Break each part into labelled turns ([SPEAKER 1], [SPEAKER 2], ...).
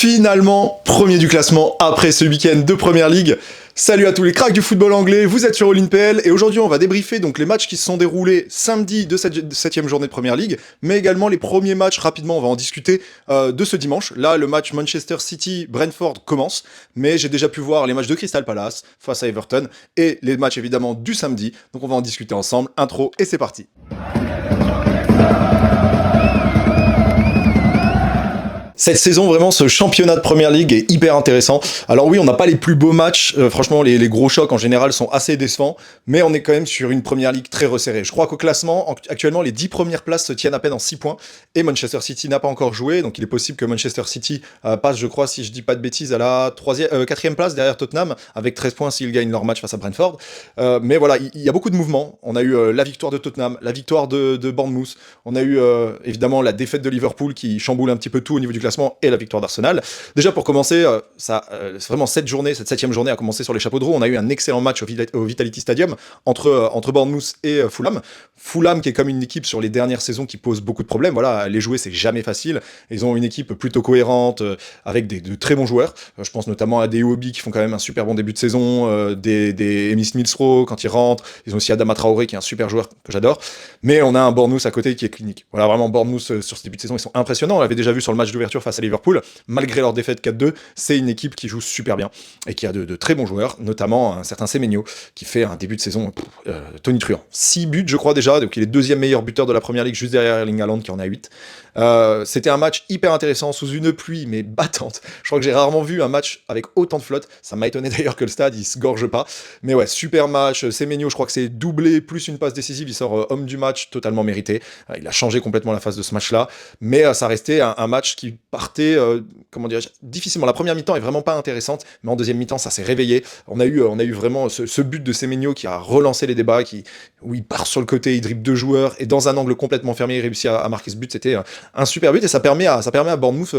[SPEAKER 1] Finalement, premier du classement après ce week-end de Première Ligue. Salut à tous les cracks du football anglais, vous êtes sur All In PL et aujourd'hui on va débriefer donc les matchs qui se sont déroulés samedi de cette 7ème journée de Première Ligue, mais également les premiers matchs, rapidement on va en discuter, de ce dimanche. Là le match Manchester City-Brentford commence, mais j'ai déjà pu voir les matchs de Crystal Palace face à Everton et les matchs évidemment du samedi, donc on va en discuter ensemble. Intro et c'est parti. Cette saison, vraiment, ce championnat de Première Ligue est hyper intéressant. Alors oui, on n'a pas les plus beaux matchs. Franchement, les gros chocs en général sont assez décevants. Mais on est quand même sur une Première Ligue très resserrée. Je crois qu'au classement, actuellement, les 10 premières places se tiennent à peine en 6 points. Et Manchester City n'a pas encore joué. Donc il est possible que Manchester City passe, je crois, si je dis pas de bêtises, à la 4e place derrière Tottenham, avec 13 points s'ils gagnent leur match face à Brentford. Mais voilà, il y a beaucoup de mouvements. On a eu la victoire de Tottenham, la victoire de Bournemouth. On a eu évidemment la défaite de Liverpool qui chamboule un petit peu tout au niveau du classement et la victoire d'Arsenal. Déjà pour commencer, c'est vraiment cette 7ème journée a commencé sur les chapeaux de roue. On a eu un excellent match au Vitality Stadium entre Bournemouth et Fulham. Fulham qui est comme une équipe sur les dernières saisons qui pose beaucoup de problèmes. Voilà, les jouer c'est jamais facile. Ils ont une équipe plutôt cohérente avec de très bons joueurs. Je pense notamment à des Iwobi qui font quand même un super bon début de saison, des Emile Smith-Rowe quand ils rentrent. Ils ont aussi Adama Traoré qui est un super joueur que j'adore. Mais on a un Bournemouth à côté qui est clinique. Voilà, vraiment Bournemouth sur ce début de saison ils sont impressionnants. On l'avait déjà vu sur le match d'ouverture face à Liverpool, malgré leur défaite 4-2, c'est une équipe qui joue super bien et qui a de très bons joueurs, notamment un certain Semenyo qui fait un début de saison tonitruant. 6 buts je crois déjà, donc il est deuxième meilleur buteur de la Première Ligue juste derrière Erling Haaland qui en a 8. C'était un match hyper intéressant sous une pluie mais battante. Je crois que j'ai rarement vu un match avec autant de flotte. Ça m'a étonné d'ailleurs que le stade il se gorge pas. Mais ouais, super match. Semenyo, je crois que c'est doublé plus une passe décisive. Il sort homme du match totalement mérité. Il a changé complètement la phase de ce match-là. Mais ça restait un match qui partait, difficilement. La première mi-temps est vraiment pas intéressante, mais en deuxième mi-temps ça s'est réveillé. On a eu vraiment ce but de Semenyo qui a relancé les débats, où il part sur le côté, il dribble 2 joueurs et dans un angle complètement fermé, il réussit à marquer ce but. C'était un super but et ça permet à Bournemouth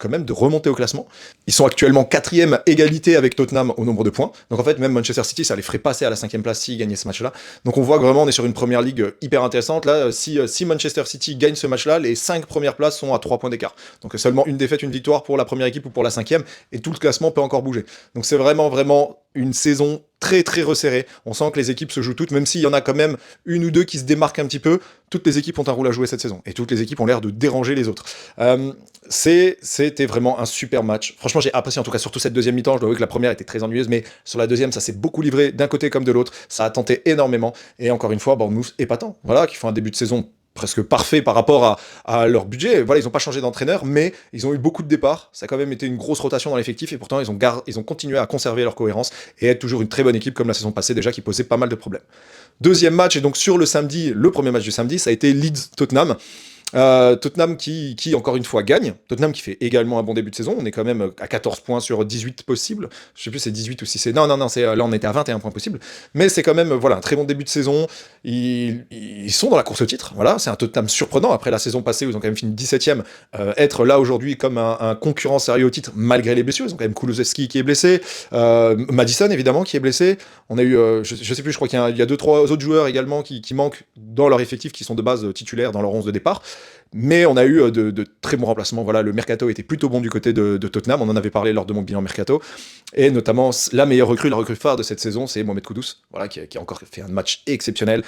[SPEAKER 1] quand même de remonter au classement. Ils sont actuellement 4e, égalité avec Tottenham au nombre de points. Donc en fait même Manchester City ça les ferait passer à la 5e place s'ils gagnaient ce match-là. Donc on voit que vraiment on est sur une Première Ligue hyper intéressante. Là si Manchester City gagne ce match-là, les 5 premières places sont à 3 points d'écart. Donc seulement une défaite, une victoire pour la première équipe ou pour la 5e et tout le classement peut encore bouger. Donc c'est vraiment une saison très très resserrée. On sent que les équipes se jouent toutes, même s'il y en a quand même une ou deux qui se démarquent un petit peu. Toutes les équipes ont un rôle à jouer cette saison et toutes les équipes ont l'air de déranger les autres. C'était vraiment un super match. Franchement, j'ai apprécié en tout cas surtout cette deuxième mi-temps. Je dois avouer que la première était très ennuyeuse, mais sur la deuxième, ça s'est beaucoup livré d'un côté comme de l'autre. Ça a tenté énormément et encore une fois, Bournemouth épatant. Voilà, qui font un début de saison presque parfait par rapport à leur budget. Voilà, ils n'ont pas changé d'entraîneur, mais ils ont eu beaucoup de départs. Ça a quand même été une grosse rotation dans l'effectif et pourtant ils ont continué à conserver leur cohérence et être toujours une très bonne équipe comme la saison passée déjà qui posait pas mal de problèmes. Deuxième match, et donc sur le samedi, le premier match du samedi, ça a été Leeds-Tottenham. Tottenham qui encore une fois gagne. Tottenham qui fait également un bon début de saison. On est quand même à 14 points sur 18 possibles. Je sais plus c'est 18 ou si c'est... Non, là on était à 21 points possibles. Mais c'est quand même un très bon début de saison. Ils sont dans la course au titre. Voilà, c'est un Tottenham surprenant après la saison passée où ils ont quand même fini 17ème. Être là aujourd'hui comme un concurrent sérieux au titre malgré les blessures. Ils ont quand même Kulusevski qui est blessé. Madison évidemment qui est blessé. On a eu, je sais plus, je crois qu'il y a 2-3 autres joueurs également qui manquent dans leur effectif qui sont de base titulaires dans leur 11 de départ. Mais on a eu de très bons remplacements. Voilà, le mercato était plutôt bon du côté de Tottenham. On en avait parlé lors de mon bilan mercato. Et notamment, la meilleure recrue, la recrue phare de cette saison, c'est Mohamed Kudus, voilà, qui a encore fait un match exceptionnel.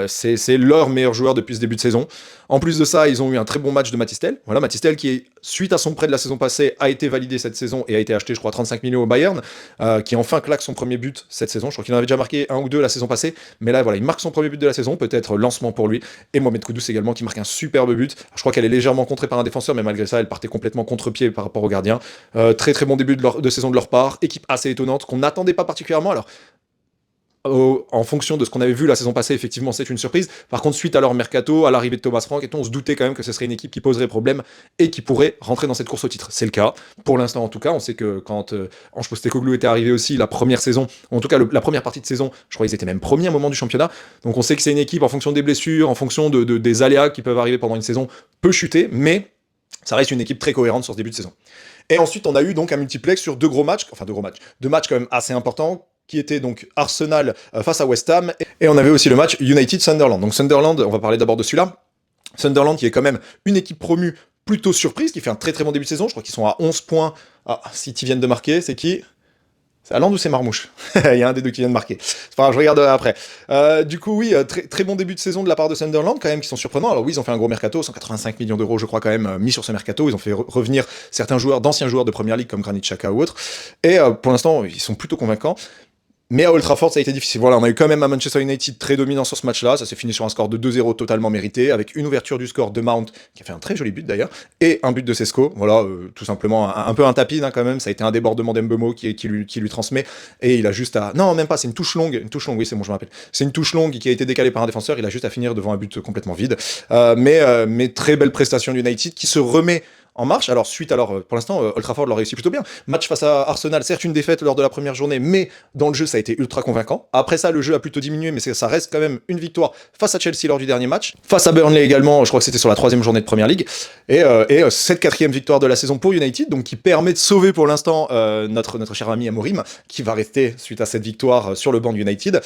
[SPEAKER 1] C'est leur meilleur joueur depuis ce début de saison. En plus de ça, ils ont eu un très bon match de Mathys Tel. Voilà, Mathys Tel qui, suite à son prêt de la saison passée, a été validé cette saison et a été acheté, je crois, 35 millions au Bayern, qui enfin claque son premier but cette saison. Je crois qu'il en avait déjà marqué 1 ou 2 la saison passée. Mais là, voilà, il marque son premier but de la saison, peut-être lancement pour lui. Et Mohamed Kudus également qui marque un superbe but. Je crois qu'elle est légèrement contrée par un défenseur, mais malgré ça, elle partait complètement contre-pied par rapport au gardien. Très très bon début de saison de leur part. Équipe assez étonnante, qu'on n'attendait pas particulièrement. Alors, en fonction de ce qu'on avait vu la saison passée, effectivement, c'est une surprise. Par contre, suite à leur mercato, à l'arrivée de Thomas Frank, on se doutait quand même que ce serait une équipe qui poserait problème et qui pourrait rentrer dans cette course au titre. C'est le cas. Pour l'instant, en tout cas, on sait que quand Ange Postecoglou était arrivé aussi, la première saison, en tout cas la première partie de saison, je crois qu'ils étaient même premiers à un moment du championnat. Donc on sait que c'est une équipe, en fonction des blessures, en fonction des aléas qui peuvent arriver pendant une saison, peut chuter, mais ça reste une équipe très cohérente sur ce début de saison. Et ensuite, on a eu donc un multiplex sur deux matchs quand même assez importants, qui était donc Arsenal face à West Ham, et on avait aussi le match United-Sunderland. Donc Sunderland, on va parler d'abord de celui-là. Sunderland qui est quand même une équipe promue plutôt surprise, qui fait un très très bon début de saison. Je crois qu'ils sont à 11 points. Ah, City viennent de marquer, c'est qui? C'est Haaland ou c'est Marmouche? Il y a un des deux qui vient de marquer. C'est pas grave, je regarderai après. Du coup, oui, très, très bon début de saison de la part de Sunderland, quand même, qui sont surprenants. Alors oui, ils ont fait un gros mercato, 185 millions d'euros, je crois, quand même, mis sur ce mercato. Ils ont fait revenir certains joueurs, d'anciens joueurs de Première Ligue, comme Granit Xhaka ou autres. Et pour l'instant, ils sont plutôt convaincants. Mais à Old Trafford, ça a été difficile. Voilà, on a eu quand même un Manchester United très dominant sur ce match-là. Ça s'est fini sur un score de 2-0 totalement mérité, avec une ouverture du score de Mount, qui a fait un très joli but d'ailleurs, et un but de Sesco. Voilà, tout simplement un peu un tapis quand même. Ça a été un débordement d'Mbeumo qui lui transmet, et il a juste à... Non, même pas, c'est une touche longue, oui, c'est bon, je me rappelle. C'est une touche longue qui a été décalée par un défenseur, il a juste à finir devant un but complètement vide. Mais très belle prestation d'United, qui se remet en marche. Alors pour l'instant, Old Trafford l'a réussi plutôt bien. Match face à Arsenal, certes une défaite lors de la première journée, mais dans le jeu ça a été ultra convaincant. Après ça, le jeu a plutôt diminué, mais ça reste quand même une victoire face à Chelsea lors du dernier match, face à Burnley également, je crois que c'était sur la 3e journée de Première Ligue, et cette 4e victoire de la saison pour United, donc qui permet de sauver pour l'instant notre cher ami Amorim, qui va rester suite à cette victoire sur le banc de United.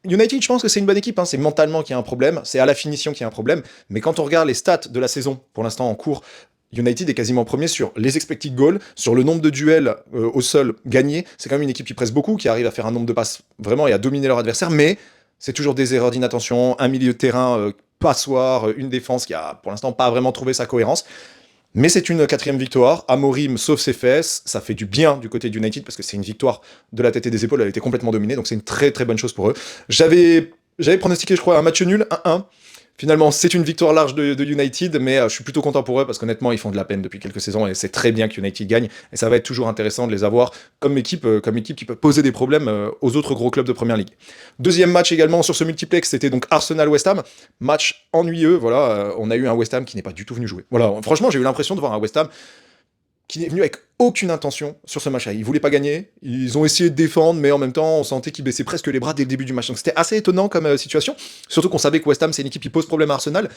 [SPEAKER 1] United, je pense que c'est une bonne équipe, hein. C'est mentalement qu'il y a un problème, c'est à la finition qu'il y a un problème, mais quand on regarde les stats de la saison, pour l'instant en cours, United est quasiment premier sur les expected goals, sur le nombre de duels au sol gagnés. C'est quand même une équipe qui presse beaucoup, qui arrive à faire un nombre de passes vraiment et à dominer leur adversaire, mais c'est toujours des erreurs d'inattention, un milieu de terrain passoire, une défense qui a pour l'instant pas vraiment trouvé sa cohérence. Mais c'est une 4e victoire. Amorim sauve ses fesses, ça fait du bien du côté d'United parce que c'est une victoire de la tête et des épaules, elle a été complètement dominée, donc c'est une très très bonne chose pour eux. J'avais pronostiqué, je crois, un match nul, 1-1. Finalement, c'est une victoire large de United, mais je suis plutôt content pour eux parce qu'honnêtement, ils font de la peine depuis quelques saisons et c'est très bien que United gagne. Et ça va être toujours intéressant de les avoir comme équipe qui peut poser des problèmes aux autres gros clubs de Première Ligue. Deuxième match également sur ce multiplex, c'était donc Arsenal-West Ham. Match ennuyeux, voilà. On a eu un West Ham qui n'est pas du tout venu jouer. Voilà, franchement, j'ai eu l'impression de voir un West Ham qui n'est venu avec aucune intention sur ce match-là. Ils voulaient pas gagner, ils ont essayé de défendre, mais en même temps, on sentait qu'ils baissaient presque les bras dès le début du match. Donc c'était assez étonnant comme situation, surtout qu'on savait que West Ham, c'est une équipe qui pose problème à Arsenal,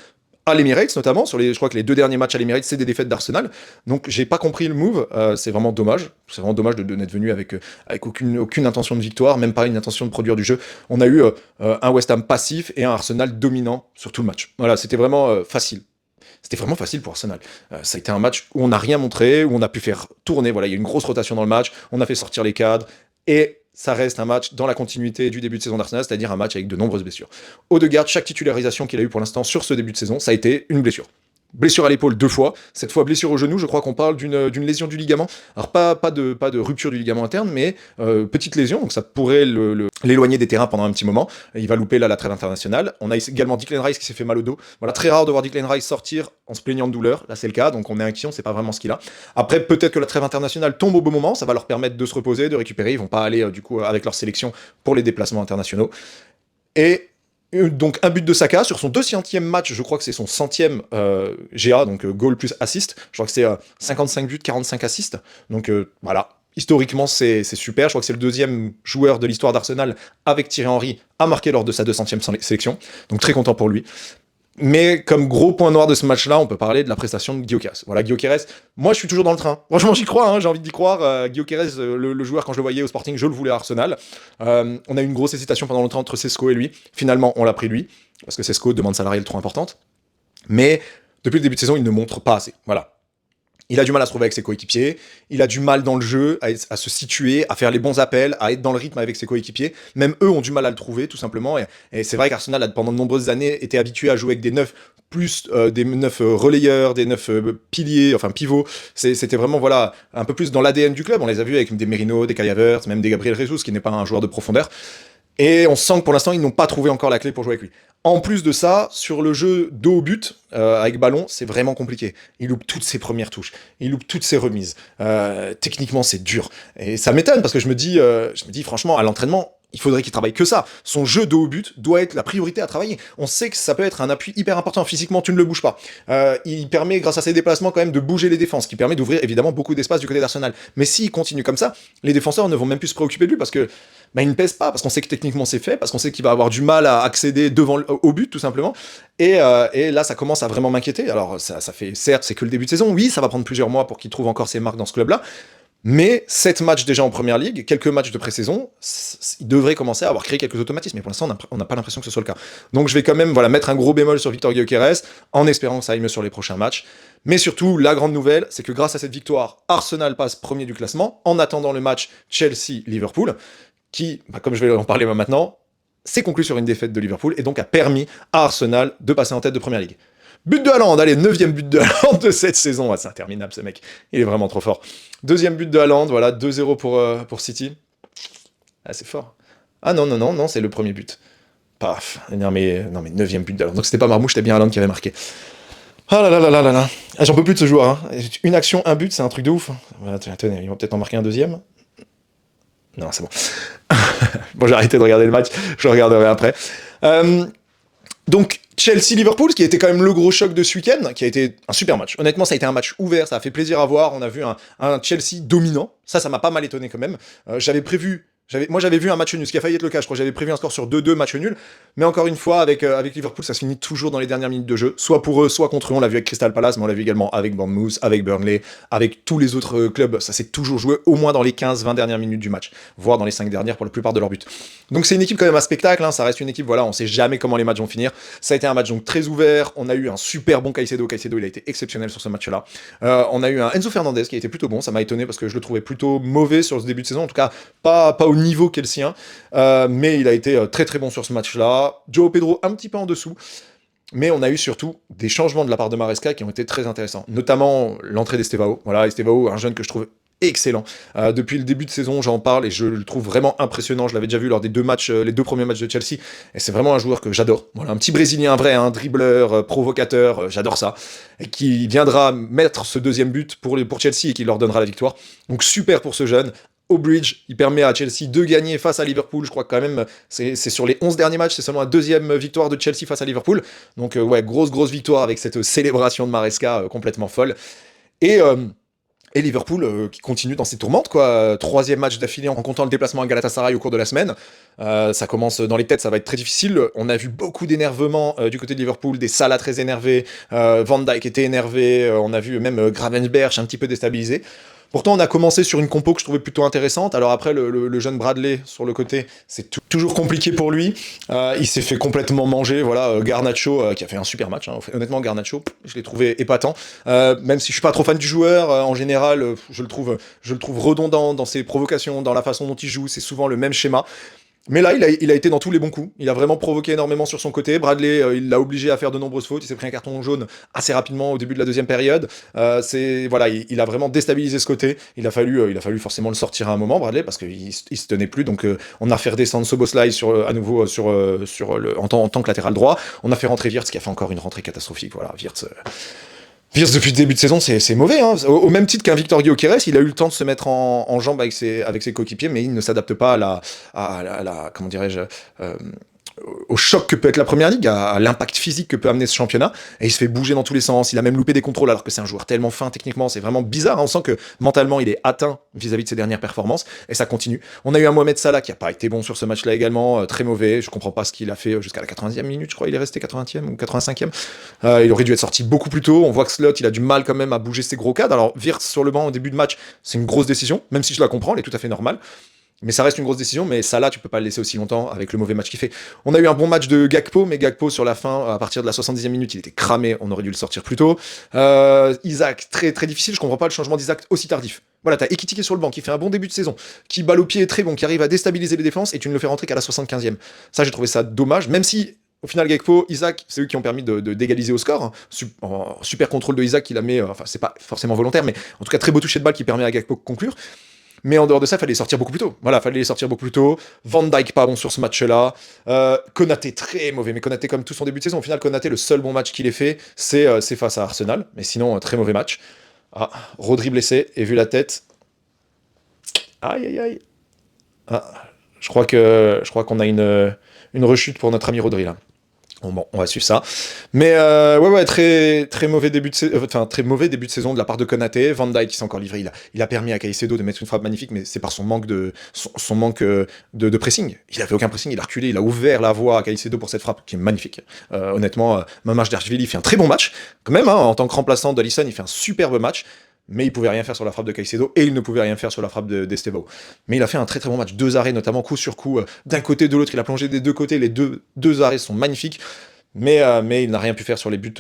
[SPEAKER 1] à l'Emirates notamment, je crois que les 2 derniers matchs à l'Emirates, c'est des défaites d'Arsenal, donc j'ai pas compris le move, c'est vraiment dommage de n'être venu avec aucune intention de victoire, même pas une intention de produire du jeu. On a eu un West Ham passif et un Arsenal dominant sur tout le match. Voilà, c'était vraiment facile. C'était vraiment facile pour Arsenal. Ça a été un match où on n'a rien montré, où on a pu faire tourner. Voilà, il y a eu une grosse rotation dans le match, on a fait sortir les cadres, et ça reste un match dans la continuité du début de saison d'Arsenal, c'est-à-dire un match avec de nombreuses blessures. Odegaard, chaque titularisation qu'il a eu pour l'instant sur ce début de saison, ça a été une blessure. Blessure à l'épaule 2 fois, cette fois blessure au genou, je crois qu'on parle d'une lésion du ligament. Alors pas de rupture du ligament interne, mais petite lésion, donc ça pourrait l'éloigner des terrains pendant un petit moment. Il va louper là la trêve internationale. On a également Declan Rice qui s'est fait mal au dos. Voilà, très rare de voir Declan Rice sortir en se plaignant de douleur. Là c'est le cas, donc on est inquiet, on sait pas vraiment ce qu'il a. Après peut-être que la trêve internationale tombe au bon moment, ça va leur permettre de se reposer, de récupérer. Ils vont pas aller du coup avec leur sélection pour les déplacements internationaux. Et donc un but de Saka sur son 200e match, je crois que c'est son 100e GA, donc goal plus assist. Je crois que c'est 55 buts, 45 assists. Donc voilà, historiquement c'est super. Je crois que c'est le 2e joueur de l'histoire d'Arsenal avec Thierry Henry à marquer lors de sa 200e sélection. Donc très content pour lui. Mais comme gros point noir de ce match-là, on peut parler de la prestation de Gyökeres. Voilà, Gyökeres, moi je suis toujours dans le train. Franchement, j'y crois, hein, j'ai envie d'y croire. Gyökeres, le joueur, quand je le voyais au Sporting, je le voulais à Arsenal. On a eu une grosse hésitation pendant longtemps entre Sesco et lui. Finalement, on l'a pris lui, parce que Sesco demande salariale trop importante. Mais depuis le début de saison, il ne montre pas assez. Voilà. Il a du mal à se trouver avec ses coéquipiers, il a du mal dans le jeu, à se situer, à faire les bons appels, à être dans le rythme avec ses coéquipiers. Même eux ont du mal à le trouver, tout simplement. Et c'est vrai qu'Arsenal a pendant de nombreuses années été habitué à jouer avec des neufs, plus des neufs relayeurs, des neufs piliers, enfin pivots. C'était vraiment, voilà, un peu plus dans l'ADN du club. On les a vus avec des Merino, des Kai Havertz, même des Gabriel Jesus, qui n'est pas un joueur de profondeur. Et on sent que pour l'instant, ils n'ont pas trouvé encore la clé pour jouer avec lui. En plus de ça, sur le jeu dos au but, avec ballon, c'est vraiment compliqué. Il loupe toutes ses premières touches, il loupe toutes ses remises. Techniquement, c'est dur. Et ça m'étonne, parce que je me dis franchement, à l'entraînement, il faudrait qu'il travaille que ça. Son jeu dos au but doit être la priorité à travailler. On sait que ça peut être un appui hyper important. Physiquement, tu ne le bouges pas. Il permet, grâce à ses déplacements, quand même, de bouger les défenses, qui permet d'ouvrir évidemment beaucoup d'espace du côté d'Arsenal. Mais s'il continue comme ça, les défenseurs ne vont même plus se préoccuper de lui parce que il ne pèse pas, parce qu'on sait que techniquement c'est fait, parce qu'on sait qu'il va avoir du mal à accéder au but, tout simplement. Et là, ça commence à vraiment m'inquiéter. Alors, ça fait, certes, c'est que le début de saison. Oui, ça va prendre plusieurs mois pour qu'il trouve encore ses marques dans ce club-là. Mais 7 matchs déjà en première ligue, quelques matchs de pré-saison, il devrait commencer à avoir créé quelques automatismes. Mais pour l'instant, on n'a pas l'impression que ce soit le cas. Donc je vais quand même mettre un gros bémol sur Victor Gyökeres, en espérant que ça aille mieux sur les prochains matchs. Mais surtout, la grande nouvelle, c'est que grâce à cette victoire, Arsenal passe premier du classement, en attendant le match Chelsea-Liverpool, qui, comme je vais en parler maintenant, s'est conclu sur une défaite de Liverpool, et donc a permis à Arsenal de passer en tête de première ligue. But de Haaland, allez, 9e but de Haaland de cette saison. Ah, c'est interminable ce mec, il est vraiment trop fort. 2e but de Haaland, voilà, 2-0 pour City. Ah, c'est fort. Ah non, c'est le premier but. Paf, non mais 9e but de Haaland. Donc c'était pas Marmouche, c'était bien Haaland qui avait marqué. Ah là là là là là là. Ah, j'en peux plus de ce joueur. Hein. Une action, un but, c'est un truc de ouf. Voilà, tenez, ils vont peut-être en marquer un deuxième. Non, c'est bon. Bon, j'ai arrêté de regarder le match, je le regarderai après. Donc, Chelsea-Liverpool, qui était quand même le gros choc de ce week-end, qui a été un super match. Honnêtement, ça a été un match ouvert, ça a fait plaisir à voir. On a vu un Chelsea dominant. Ça m'a pas mal étonné quand même. J'avais vu un match nul, ce qui a failli être le cas, je crois. J'avais prévu un score sur 2-2, match nul. Mais encore une fois, avec Liverpool, ça se finit toujours dans les dernières minutes de jeu. Soit pour eux, soit contre eux. On l'a vu avec Crystal Palace, mais on l'a vu également avec Bournemouth, avec Burnley, avec tous les autres clubs. Ça s'est toujours joué au moins dans les 15-20 dernières minutes du match, voire dans les 5 dernières pour la plupart de leurs buts. Donc c'est une équipe quand même à spectacle, hein. Ça reste une équipe, voilà, on sait jamais comment les matchs vont finir. Ça a été un match donc très ouvert. On a eu un super bon Caicedo. Caicedo, il a été exceptionnel sur ce match-là. On a eu un Enzo Fernandez qui a été plutôt bon. Ça m'a étonné parce que je le trouvais plutôt mauvais sur ce début de saison. En tout cas, pas au niveau qu'est le sien. Mais il a été très très bon sur ce match-là. Joao Pedro un petit peu en dessous. Mais on a eu surtout des changements de la part de Maresca qui ont été très intéressants. Notamment l'entrée d'Estevao. Voilà, Estevao, un jeune que je trouve excellent. Depuis le début de saison, j'en parle et je le trouve vraiment impressionnant. Je l'avais déjà vu lors des les 2 premiers matchs de Chelsea. Et c'est vraiment un joueur que j'adore. Voilà, un petit Brésilien vrai, un dribbleur, provocateur, j'adore ça. Et qui viendra mettre ce 2e but pour Chelsea et qui leur donnera la victoire. Donc super pour ce jeune. Au Bridge, il permet à Chelsea de gagner face à Liverpool. Je crois que quand même, c'est sur les 11 derniers matchs, c'est seulement la 2e victoire de Chelsea face à Liverpool. Donc ouais, grosse victoire avec cette célébration de Maresca complètement folle. Et Liverpool qui continue dans ses tourmentes, quoi. 3e match d'affilée en comptant le déplacement à Galatasaray au cours de la semaine. Ça commence dans les têtes, ça va être très difficile. On a vu beaucoup d'énervement du côté de Liverpool, des Salah très énervés, Van Dijk était énervé, on a vu même Gravenberch un petit peu déstabilisé. Pourtant, on a commencé sur une compo que je trouvais plutôt intéressante. Alors après, le jeune Bradley sur le côté, c'est toujours compliqué pour lui. Il s'est fait complètement manger. Voilà, Garnacho qui a fait un super match. Hein. Honnêtement, Garnacho, je l'ai trouvé épatant. Même si je suis pas trop fan du joueur, en général, je le trouve redondant dans ses provocations, dans la façon dont il joue. C'est souvent le même schéma. Mais là, il a été dans tous les bons coups. Il a vraiment provoqué énormément sur son côté. Bradley, il l'a obligé à faire de nombreuses fautes. Il s'est pris un carton jaune assez rapidement au début de la 2e période. Il a vraiment déstabilisé ce côté. Il a fallu forcément le sortir à un moment, Bradley, parce qu'il se tenait plus. Donc, on a fait redescendre Szoboszlai à nouveau en tant que latéral droit. On a fait rentrer Wirtz, qui a fait encore une rentrée catastrophique. Voilà, Wirtz, depuis le début de saison, c'est mauvais. Hein. Au même titre qu'un Victor Gyökeres, il a eu le temps de se mettre en jambe avec ses coéquipiers, mais il ne s'adapte pas comment dirais-je, au choc que peut être la première ligue, à l'impact physique que peut amener ce championnat, et il se fait bouger dans tous les sens. Il a même loupé des contrôles alors que c'est un joueur tellement fin techniquement, c'est vraiment bizarre. Hein. On sent que mentalement il est atteint vis-à-vis de ses dernières performances, et ça continue. On a eu un Mohamed Salah qui a pas été bon sur ce match-là également, très mauvais. Je comprends pas ce qu'il a fait jusqu'à la 80e minute, je crois. Il est resté 80e ou 85e. Il aurait dû être sorti beaucoup plus tôt. On voit que Slot, il a du mal quand même à bouger ses gros cadres. Alors Wirtz sur le banc au début de match, c'est une grosse décision, même si je la comprends, elle est tout à fait normale. Mais ça reste une grosse décision, mais ça là, tu peux pas le laisser aussi longtemps avec le mauvais match qu'il fait. On a eu un bon match de Gakpo, mais Gakpo sur la fin, à partir de la 70e minute, il était cramé, on aurait dû le sortir plus tôt. Isaac, très très difficile, je comprends pas le changement d'Isaac aussi tardif. Voilà, t'as Ekitike sur le banc, qui fait un bon début de saison, qui balle au pied très bon, qui arrive à déstabiliser les défenses, et tu ne le fais rentrer qu'à la 75e. Ça, j'ai trouvé ça dommage, même si au final, Gakpo, Isaac, c'est eux qui ont permis d'égaliser au score. Hein. Super contrôle de Isaac qui la met, enfin, c'est pas forcément volontaire, mais en tout cas, très beau toucher de balle qui permet à Gakpo de conclure. Mais en dehors de ça, il fallait sortir beaucoup plus tôt. Voilà, fallait les sortir beaucoup plus tôt. Van Dijk pas bon sur ce match-là. Konaté très mauvais, mais Konaté comme tout son début de saison. Au final, Konaté, le seul bon match qu'il ait fait, c'est face à Arsenal. Mais sinon, très mauvais match. Ah, Rodri blessé, et vu la tête. Aïe, aïe, aïe. Ah, je crois qu'on a une rechute pour notre ami Rodri là. Bon, on va suivre ça. Mais ouais, très très mauvais début de saison de la part de Konaté. Van Dijk qui s'est encore livré. Il a permis à Caicedo de mettre une frappe magnifique, mais c'est par son manque de pressing. Il avait aucun pressing, il a reculé, il a ouvert la voie à Caicedo pour cette frappe qui est magnifique. Honnêtement, Mamardashvili fait un très bon match. Quand même, hein, en tant que remplaçant d'Alisson, il fait un superbe match. mais il pouvait rien faire sur la frappe de Caicedo, et il ne pouvait rien faire sur la frappe d'Estevao. Mais il a fait un très très bon match, 2 arrêts notamment, coup sur coup, d'un côté de l'autre, il a plongé des deux côtés, les deux arrêts sont magnifiques, mais il n'a rien pu faire sur les buts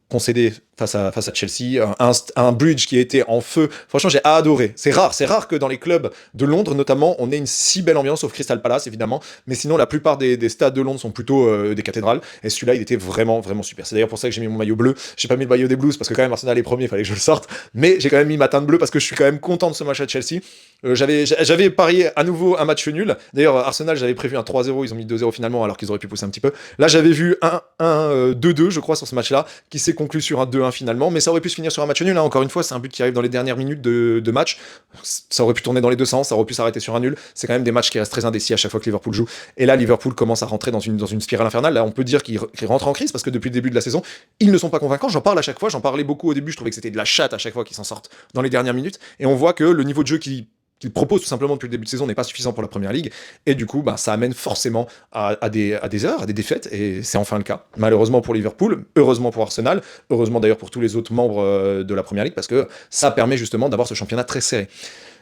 [SPEAKER 1] concédés face à Chelsea. Un Bridge qui était en feu. Franchement, j'ai adoré. C'est rare que dans les clubs de Londres, notamment, on ait une si belle ambiance, sauf Crystal Palace, évidemment. Mais sinon, la plupart des stades de Londres sont plutôt des cathédrales. Et celui-là, il était vraiment, vraiment super. C'est d'ailleurs pour ça que j'ai mis mon maillot bleu. J'ai pas mis le maillot des Blues parce que quand même Arsenal est premier, il fallait que je le sorte. Mais j'ai quand même mis ma teinte bleue parce que je suis quand même content de ce match à Chelsea. J'avais parié à nouveau un match nul. D'ailleurs, Arsenal, j'avais prévu un 3-0. Ils ont mis 2-0 finalement, alors qu'ils auraient pu pousser un petit peu. Là, j'avais vu un 2-2, je crois, sur ce match-là, qui s'est conclu sur un 2-1 finalement. Mais ça aurait pu se finir sur un match nul. Hein. Encore une fois, c'est un but qui arrive dans les dernières minutes de match. Ça aurait pu tourner dans les deux sens. Ça aurait pu s'arrêter sur un nul. C'est quand même des matchs qui restent très indécis à chaque fois que Liverpool joue. Et là, Liverpool commence à rentrer dans une spirale infernale. Là, on peut dire qu'ils rentrent en crise parce que depuis le début de la saison, ils ne sont pas convaincants. J'en parle à chaque fois. J'en parlais beaucoup au début. Je trouvais que c'était de la chatte à chaque fois qu'ils s'en sortent dans les dernières minutes. Et on voit que le niveau de jeu qu'il propose tout simplement depuis le début de saison n'est pas suffisant pour la première ligue, et du coup ça amène forcément à des erreurs, à des défaites, et c'est enfin le cas, malheureusement pour Liverpool, heureusement pour Arsenal, heureusement d'ailleurs pour tous les autres membres de la première ligue, parce que ça permet justement d'avoir ce championnat très serré.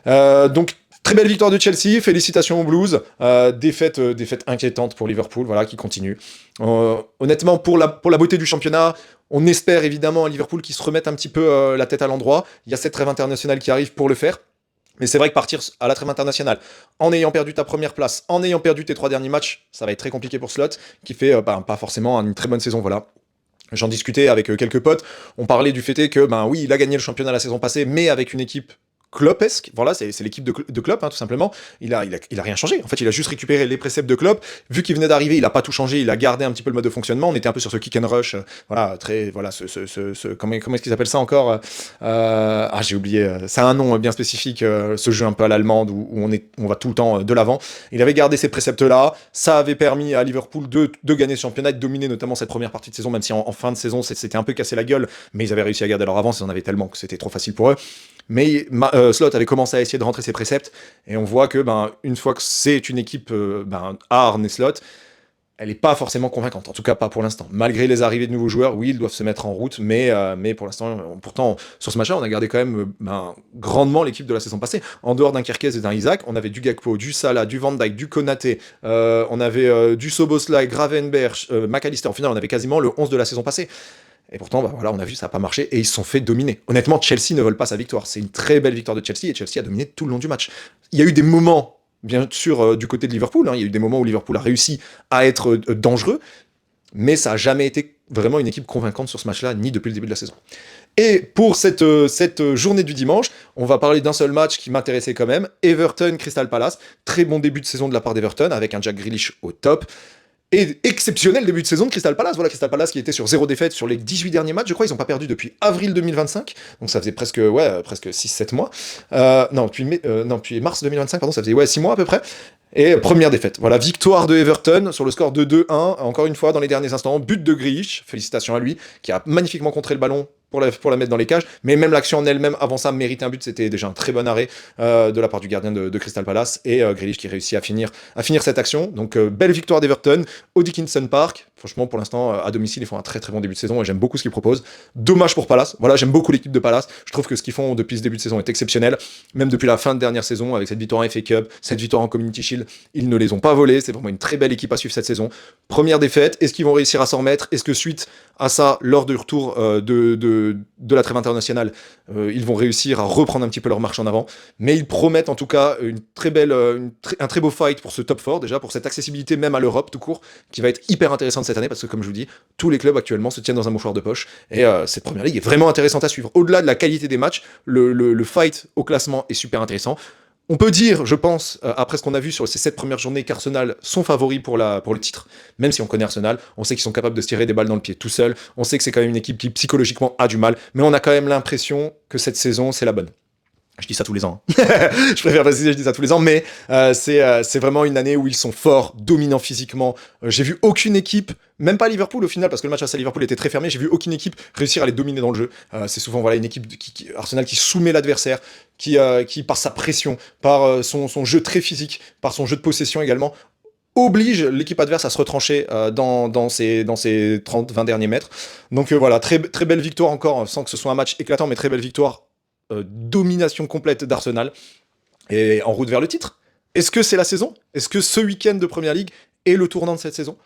[SPEAKER 1] Donc très belle victoire de Chelsea, félicitations aux Blues, défaite inquiétante pour Liverpool, voilà, qui continue. Honnêtement, pour la beauté du championnat, on espère évidemment à Liverpool qu'ils se remettent un petit peu la tête à l'endroit. Il y a cette trêve internationale qui arrive pour le faire. Mais c'est vrai que partir à la trêve internationale, en ayant perdu ta première place, en ayant perdu tes 3 derniers matchs, ça va être très compliqué pour Slot, qui fait pas forcément une très bonne saison, voilà. J'en discutais avec quelques potes, on parlait du fait que, oui, il a gagné le championnat la saison passée, mais avec une équipe Kloppesque, voilà, c'est l'équipe de Klopp, hein, tout simplement. Il a rien changé. En fait, il a juste récupéré les préceptes de Klopp. Vu qu'il venait d'arriver, il a pas tout changé. Il a gardé un petit peu le mode de fonctionnement. On était un peu sur ce kick and rush, voilà, comment est-ce qu'ils appellent ça encore j'ai oublié. C'est un nom bien spécifique. Ce jeu un peu à l'allemande où on va tout le temps de l'avant. Il avait gardé ces préceptes-là. Ça avait permis à Liverpool de gagner ce championnat, de dominer notamment cette première partie de saison, même si en fin de saison c'était un peu cassé la gueule, mais ils avaient réussi à garder leur avance. Ils en avaient tellement que c'était trop facile pour eux. Mais Slot avait commencé à essayer de rentrer ses préceptes, et on voit que une fois que c'est une équipe Arne et Slot, elle n'est pas forcément convaincante, en tout cas pas pour l'instant. Malgré les arrivées de nouveaux joueurs, oui, ils doivent se mettre en route, mais pour l'instant, pourtant, sur ce match-là, on a gardé quand même grandement l'équipe de la saison passée. En dehors d'un Kerkez et d'un Isaac, on avait du Gakpo, du Salah, du Van Dijk, du Konaté, on avait du Szoboszlai, Gravenberch, McAllister. Au final, on avait quasiment le 11 de la saison passée. Et pourtant, voilà, on a vu, ça n'a pas marché, et ils se sont fait dominer. Honnêtement, Chelsea ne vole pas sa victoire. C'est une très belle victoire de Chelsea, et Chelsea a dominé tout le long du match. Il y a eu des moments, bien sûr, du côté de Liverpool, hein, il y a eu des moments où Liverpool a réussi à être dangereux, mais ça n'a jamais été vraiment une équipe convaincante sur ce match-là, ni depuis le début de la saison. Et pour cette journée du dimanche, on va parler d'un seul match qui m'intéressait quand même, Everton-Crystal Palace. Très bon début de saison de la part d'Everton, avec un Jack Grealish au top. Et exceptionnel début de saison de Crystal Palace. Voilà, Crystal Palace qui était sur 0 défaite sur les 18 derniers matchs, je crois. Ils n'ont pas perdu depuis avril 2025. Donc ça faisait presque 6-7 mois. Depuis mars 2025, pardon, ça faisait 6 mois à peu près. Et première défaite. Voilà, victoire de Everton sur le score de 2-1. Encore une fois, dans les derniers instants, but de Grealish. Félicitations à lui, qui a magnifiquement contré le ballon pour la mettre dans les cages, mais même l'action en elle-même avant ça mérite un but. C'était déjà un très bon arrêt de la part du gardien de Crystal Palace, et Grealish qui réussit à finir cette action. Donc belle victoire d'Everton au Dickinson Park. Franchement, pour l'instant, à domicile, ils font un très très bon début de saison, et j'aime beaucoup ce qu'ils proposent. Dommage pour Palace. Voilà, j'aime beaucoup l'équipe de Palace. Je trouve que ce qu'ils font depuis ce début de saison est exceptionnel, même depuis la fin de dernière saison, avec cette victoire en FA Cup, cette victoire en Community Shield, ils ne les ont pas volés. C'est vraiment une très belle équipe à suivre cette saison. Première défaite, est-ce qu'ils vont réussir à s'en remettre? Est-ce que suite à ça, lors du retour de la trêve internationale, ils vont réussir à reprendre un petit peu leur marche en avant? Mais ils promettent en tout cas un très beau fight pour ce top 4, déjà pour cette accessibilité même à l'Europe tout court, qui va être hyper intéressante cette année, parce que comme je vous dis, tous les clubs actuellement se tiennent dans un mouchoir de poche, et cette première ligue est vraiment intéressante à suivre. Au-delà de la qualité des matchs, le fight au classement est super intéressant. On peut dire, je pense, après ce qu'on a vu sur ces 7 premières journées, qu'Arsenal sont favoris pour le titre. Même si on connaît Arsenal, on sait qu'ils sont capables de se tirer des balles dans le pied tout seuls, on sait que c'est quand même une équipe qui psychologiquement a du mal, mais on a quand même l'impression que cette saison, c'est la bonne. Je dis ça tous les ans. Je préfère préciser, je dis ça tous les ans, mais c'est vraiment une année où ils sont forts, dominants physiquement. J'ai vu aucune équipe, même pas Liverpool au final, parce que le match à Liverpool était très fermé, j'ai vu aucune équipe réussir à les dominer dans le jeu. C'est souvent une équipe Arsenal qui soumet l'adversaire, qui par sa pression, par son jeu très physique, par son jeu de possession également, oblige l'équipe adverse à se retrancher dans ses 30-20 derniers mètres. Donc voilà, très, très belle victoire encore, sans que ce soit un match éclatant, mais très belle victoire domination complète d'Arsenal, et en route vers le titre. Est-ce que c'est la saison? Est-ce que ce week-end de Première Ligue est le tournant de cette saison?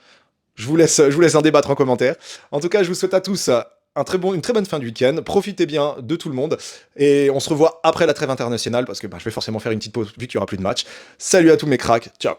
[SPEAKER 1] Je vous laisse en débattre en commentaire. En tout cas, je vous souhaite à tous une très bonne fin de week-end. Profitez bien de tout le monde. Et on se revoit après la trêve internationale, parce que je vais forcément faire une petite pause vu qu'il n'y aura plus de match. Salut à tous mes cracks. Ciao.